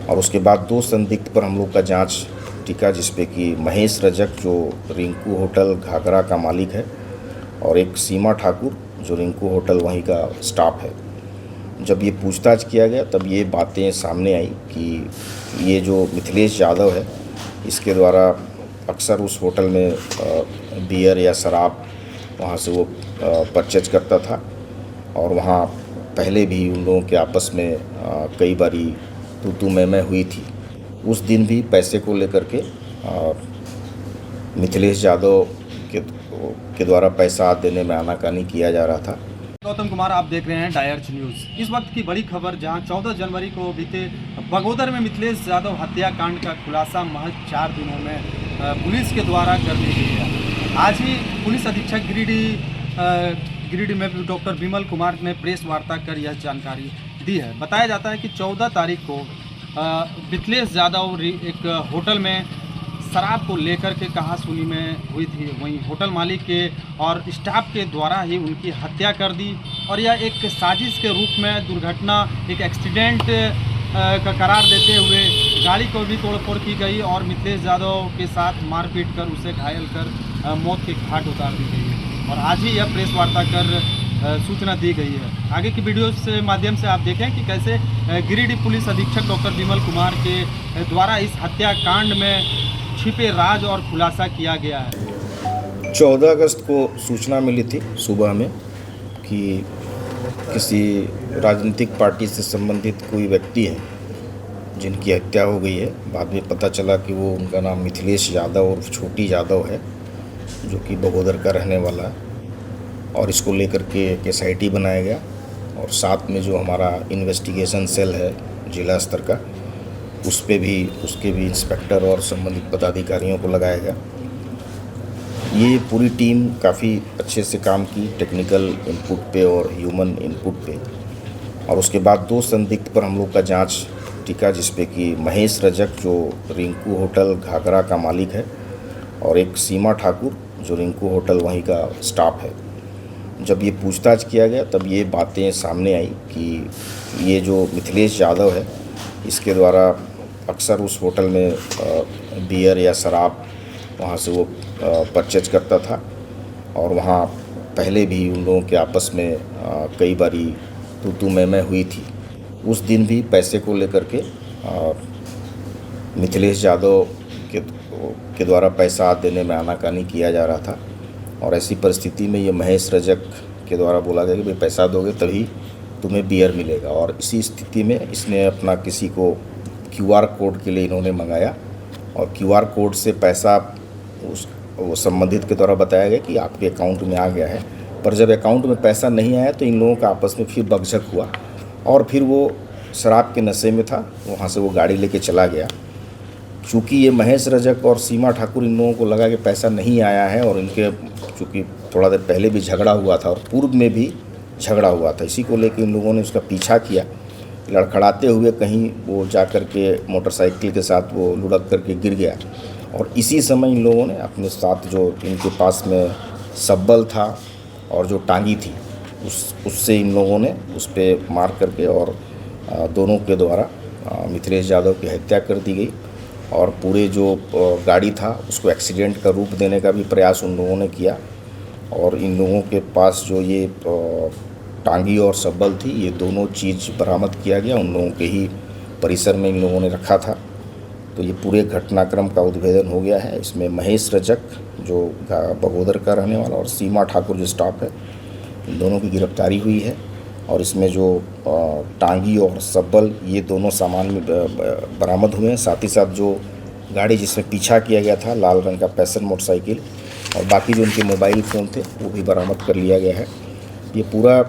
और उसके बाद 2 संदिग्ध पर हम लोग का जांच टिका, जिसपे कि महेश रजक जो रिंकू होटल घाघरा का मालिक है और एक सीमा ठाकुर जो रिंकू होटल वहीं का स्टाफ है। जब ये पूछताछ किया गया तब ये बातें सामने आई कि ये जो मिथिलेश यादव है इसके द्वारा अक्सर उस होटल में बियर या शराब वहाँ से वो परचेज करता था और वहाँ पहले भी उन लोगों के आपस में कई बारी तू मैं हुई थी। उस दिन भी पैसे को लेकर के मिथिलेश यादव के द्वारा पैसा देने में आनाकानी किया जा रहा था। गौतम कुमार, आप देख रहे हैं डायर्च न्यूज़। इस वक्त की बड़ी खबर, जहां 14 जनवरी को बीते बगोदर में मिथिलेश यादव हत्याकांड का खुलासा महज 4 दिनों में पुलिस के द्वारा कर दी गई है। आज ही पुलिस अधीक्षक गिरिडीह में डॉक्टर विमल कुमार ने प्रेस वार्ता कर यह जानकारी दी है। बताया जाता है कि 14 तारीख को मिथिलेश यादव एक होटल में शराब को लेकर के कहासुनी में हुई थी। वहीं होटल मालिक के और स्टाफ के द्वारा ही उनकी हत्या कर दी और यह एक साजिश के रूप में दुर्घटना, एक एक्सीडेंट का करार देते हुए गाड़ी को भी तोड़फोड़ की गई और मिथिलेश यादव के साथ मारपीट कर उसे घायल कर मौत के घाट उतार दी गई है। और आज ही यह प्रेस वार्ता कर सूचना दी गई है। आगे की वीडियो के माध्यम से आप देखें कि कैसे गिरिडीह पुलिस अधीक्षक डॉक्टर विमल कुमार के द्वारा इस हत्याकांड में छिपे राज और खुलासा किया गया है। 14 अगस्त को सूचना मिली थी सुबह में कि किसी राजनीतिक पार्टी से संबंधित कोई व्यक्ति है जिनकी हत्या हो गई है। बाद में पता चला कि वो उनका नाम मिथिलेश यादव और छोटी यादव है, जो कि बगोदर का रहने वाला है। और इसको लेकर के एक SIT बनाया गया और साथ में जो हमारा इन्वेस्टिगेशन सेल है जिला स्तर का, उसके भी इंस्पेक्टर और संबंधित पदाधिकारियों को लगाया गया। ये पूरी टीम काफ़ी अच्छे से काम की, टेक्निकल इनपुट पे और ह्यूमन इनपुट पे। और उसके बाद 2 संदिग्ध पर हम लोग का जांच टिका, जिसपे कि महेश रजक जो रिंकू होटल घाघरा का मालिक है और एक सीमा ठाकुर जो रिंकू होटल वहीं का स्टाफ है। जब ये पूछताछ किया गया तब ये बातें सामने आई कि ये जो मिथिलेश यादव है इसके द्वारा अक्सर उस होटल में बियर या शराब वहाँ से वो परचेज करता था और वहाँ पहले भी उन लोगों के आपस में कई बारी तू मैं हुई थी। उस दिन भी पैसे को लेकर के मिथिलेश यादव के द्वारा पैसा देने में आनाकानी किया जा रहा था। और ऐसी परिस्थिति में ये महेश रजक के द्वारा बोला गया कि भाई पैसा दोगे तभी तुम्हें बियर मिलेगा। और इसी स्थिति में इसने अपना किसी को QR कोड के लिए इन्होंने मंगाया और QR कोड से पैसा वो संबंधित के द्वारा बताया गया कि आपके अकाउंट में आ गया है। पर जब अकाउंट में पैसा नहीं आया तो इन लोगों का आपस में फिर बकझक हुआ और फिर वो शराब के नशे में था, वहाँ से वो गाड़ी लेके चला गया। चूँकि ये महेश रजक और सीमा ठाकुर, इन लोगों को लगा कि पैसा नहीं आया है और इनके चूँकि थोड़ा देर पहले भी झगड़ा हुआ था और पूर्व में भी झगड़ा हुआ था, इसी को लेकर इन लोगों ने उसका पीछा किया। लड़खड़ाते हुए कहीं वो जा कर के मोटरसाइकिल के साथ वो लुढ़क करके गिर गया और इसी समय इन लोगों ने अपने साथ जो इनके पास में सब्बल था और जो टांगी थी उससे इन लोगों ने उस पर मार करके और दोनों के द्वारा मिथिलेश यादव की हत्या कर दी गई। और पूरे जो गाड़ी था उसको एक्सीडेंट का रूप देने का भी प्रयास उन लोगों ने किया। और इन लोगों के पास जो ये टांगी और सब्बल थी, ये दोनों चीज़ बरामद किया गया। उन लोगों के ही परिसर में इन लोगों ने रखा था। तो ये पूरे घटनाक्रम का उद्भेदन हो गया है। इसमें महेश रजक जो बगोदर का रहने वाला और सीमा ठाकुर जो स्टाफ है, इन दोनों की गिरफ्तारी हुई है। और इसमें जो टांगी और सब्बल, ये दोनों सामान में बरामद हुए हैं। साथ ही साथ जो गाड़ी जिसमें पीछा किया गया था, लाल रंग का पैशन मोटरसाइकिल, और बाकी जो उनके मोबाइल फ़ोन थे वो भी बरामद कर लिया गया है। ये पूरा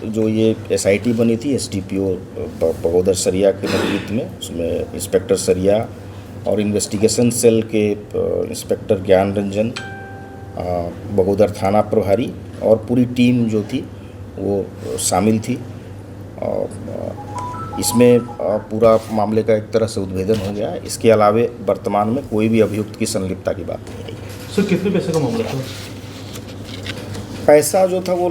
जो ये SIT बनी थी SDPO बगोदर सरिया के नेतृत्व में, उसमें इंस्पेक्टर सरिया और इन्वेस्टिगेशन सेल के इंस्पेक्टर ज्ञान रंजन, बगोदर थाना प्रभारी और पूरी टीम जो थी वो शामिल थी। और इसमें पूरा मामले का एक तरह से उद्भेदन हो गया है। इसके अलावे वर्तमान में कोई भी अभियुक्त की संलिप्तता की बात नहीं आई। सर, कितने पैसे का मामला था? पैसा जो था वो